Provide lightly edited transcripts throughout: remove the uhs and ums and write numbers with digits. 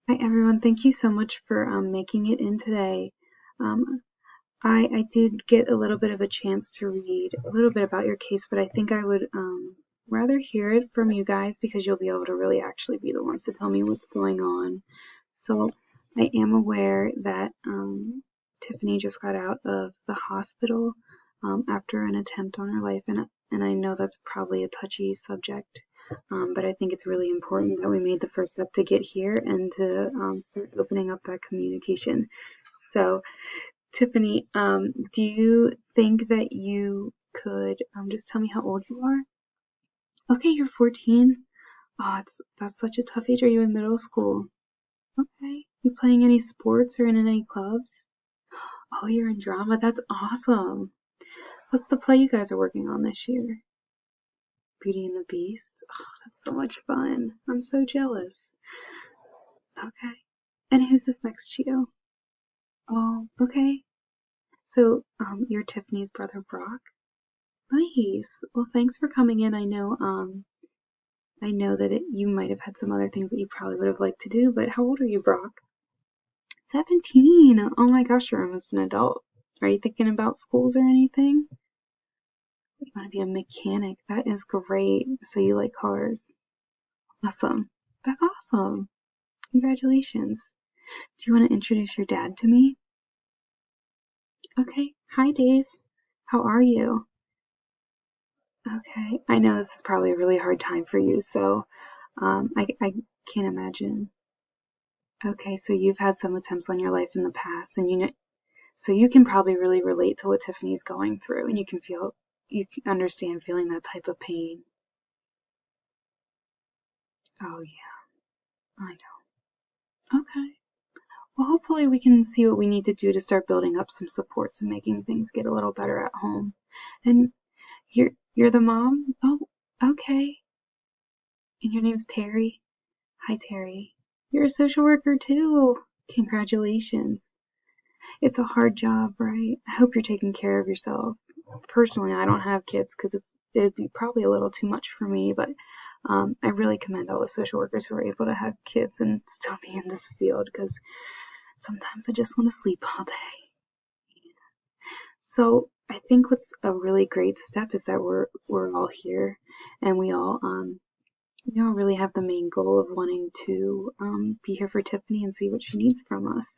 Hi everyone, thank you so much for making it in today. Um, I did get a little bit of a chance to read a little bit about your case, but I think I would rather hear it from you guys because you'll be able to really actually be the ones to tell me what's going on. So I am aware that Tiffany just got out of the hospital after an attempt on her life, and I know that's probably a touchy subject. But I think it's really important that we made the first step to get here and to start opening up that communication. So, Tiffany, do you think that you could just tell me how old you are? Okay, you're 14. Oh, that's such a tough age. Are you in middle school? Okay. You playing any sports or in any clubs? Oh, you're in drama. That's awesome. What's the play you guys are working on this year? Beauty and the Beast? Oh, that's so much fun. I'm so jealous. Okay. And who's this next to you? Oh, okay. So, you're Tiffany's brother Brock? Nice. Well, thanks for coming in. I know that you might have had some other things that you probably would have liked to do, but how old are you, Brock? 17. Oh my gosh, you're almost an adult. Are you thinking about schools or anything? You want to be a mechanic. That is great. So you like cars. Awesome. That's awesome. Congratulations. Do you want to introduce your dad to me? Okay. Hi, Dave. How are you? Okay. I know this is probably a really hard time for you, so I can't imagine. Okay, so you've had some attempts on your life in the past, and so you can probably really relate to what Tiffany's going through, and you can understand feeling that type of pain. Oh yeah, I know. Okay. Well, hopefully we can see what we need to do to start building up some supports and making things get a little better at home. And you're the mom? Oh, okay. And your name's Terry? Hi, Terry. You're a social worker too. Congratulations. It's a hard job, right? I hope you're taking care of yourself. Personally, I don't have kids because it'd be probably a little too much for me, but I really commend all the social workers who are able to have kids and still be in this field because sometimes I just want to sleep all day. So I think what's a really great step is that we're all here and we all really have the main goal of wanting to be here for Tiffany and see what she needs from us.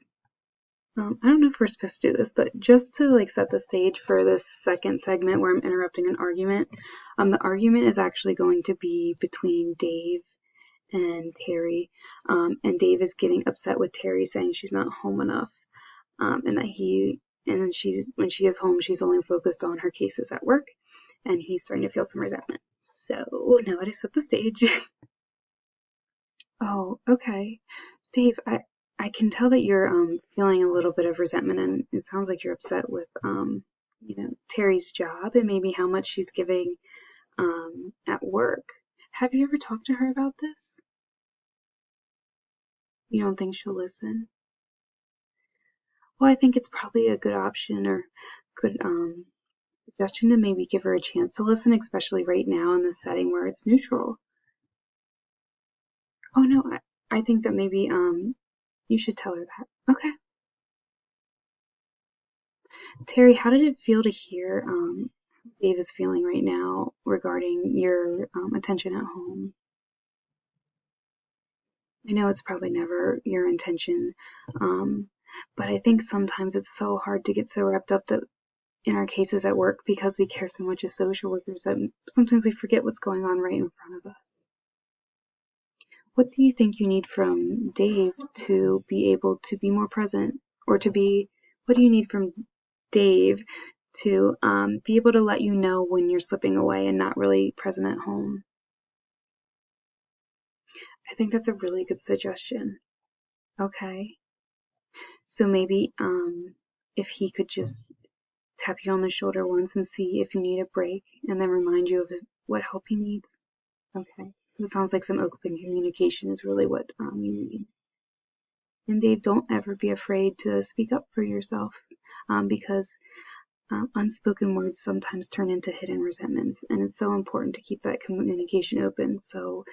I don't know if we're supposed to do this, but just to like set the stage for this second segment where I'm interrupting an argument, the argument is actually going to be between Dave and Terry, and Dave is getting upset with Terry saying she's not home enough, and that and then when she is home, she's only focused on her cases at work, and he's starting to feel some resentment. So now that I set the stage, oh, okay. Dave, I can tell that you're feeling a little bit of resentment and it sounds like you're upset with Terry's job and maybe how much she's giving at work. Have you ever talked to her about this? You don't think she'll listen? Well, I think it's probably a good option or good suggestion to maybe give her a chance to listen, especially right now in this setting where it's neutral. Oh no, I think that maybe you should tell her that. Okay. Terry, how did it feel to hear Dave is feeling right now regarding your attention at home? I know it's probably never your intention, um, but I think sometimes it's so hard to get so wrapped up that in our cases at work because we care so much as social workers that sometimes we forget what's going on right in front of us. What do you think you need from Dave to be able to be more present or what do you need from Dave to be able to let you know when you're slipping away and not really present at home? I think that's a really good suggestion. Okay. So maybe if he could just tap you on the shoulder once and see if you need a break and then remind you of what help he needs. Okay. So it sounds like some open communication is really what you need. And Dave, don't ever be afraid to speak up for yourself because unspoken words sometimes turn into hidden resentments. And it's so important to keep that communication open so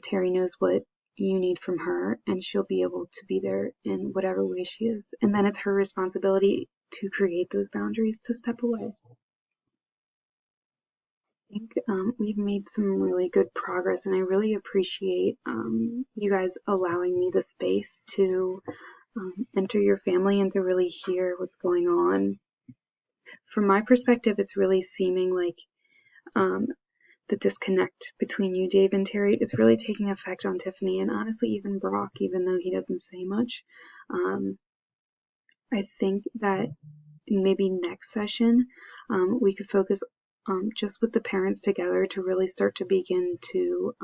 Terry knows what you need from her, and she'll be able to be there in whatever way she is. And then it's her responsibility to create those boundaries to step away. I think we've made some really good progress, and I really appreciate you guys allowing me the space to enter your family and to really hear what's going on. From my perspective, it's really seeming like the disconnect between you, Dave, and Terry is really taking effect on Tiffany, and honestly even Brock, even though he doesn't say much. I think that maybe next session we could focus just with the parents together to really start to begin to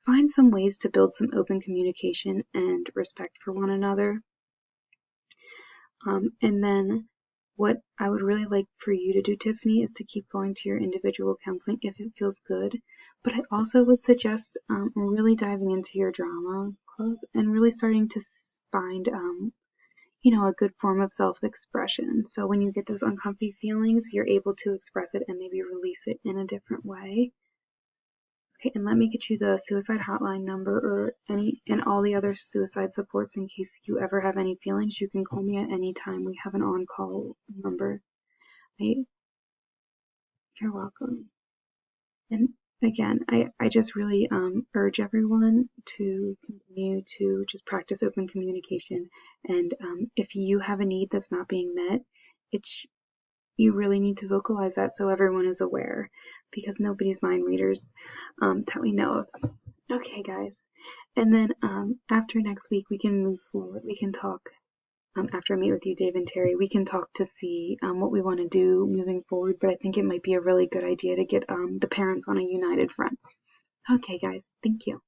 find some ways to build some open communication and respect for one another. And then what I would really like for you to do, Tiffany, is to keep going to your individual counseling if it feels good. But I also would suggest really diving into your drama club and really starting to find, a good form of self-expression. So when you get those uncomfy feelings, you're able to express it and maybe release it in a different way. Okay, and let me get you the suicide hotline number or and all the other suicide supports in case you ever have any feelings. You can call me at any time. We have an on-call number. Right? You're welcome. And again, I just really urge everyone to continue to just practice open communication. And if you have a need that's not being met, you really need to vocalize that so everyone is aware, because nobody's mind readers that we know of. Okay, guys. And then after next week, we can move forward. We can talk. After I meet with you, Dave and Terry, we can talk to see what we want to do moving forward. But I think it might be a really good idea to get the parents on a united front. Okay, guys. Thank you.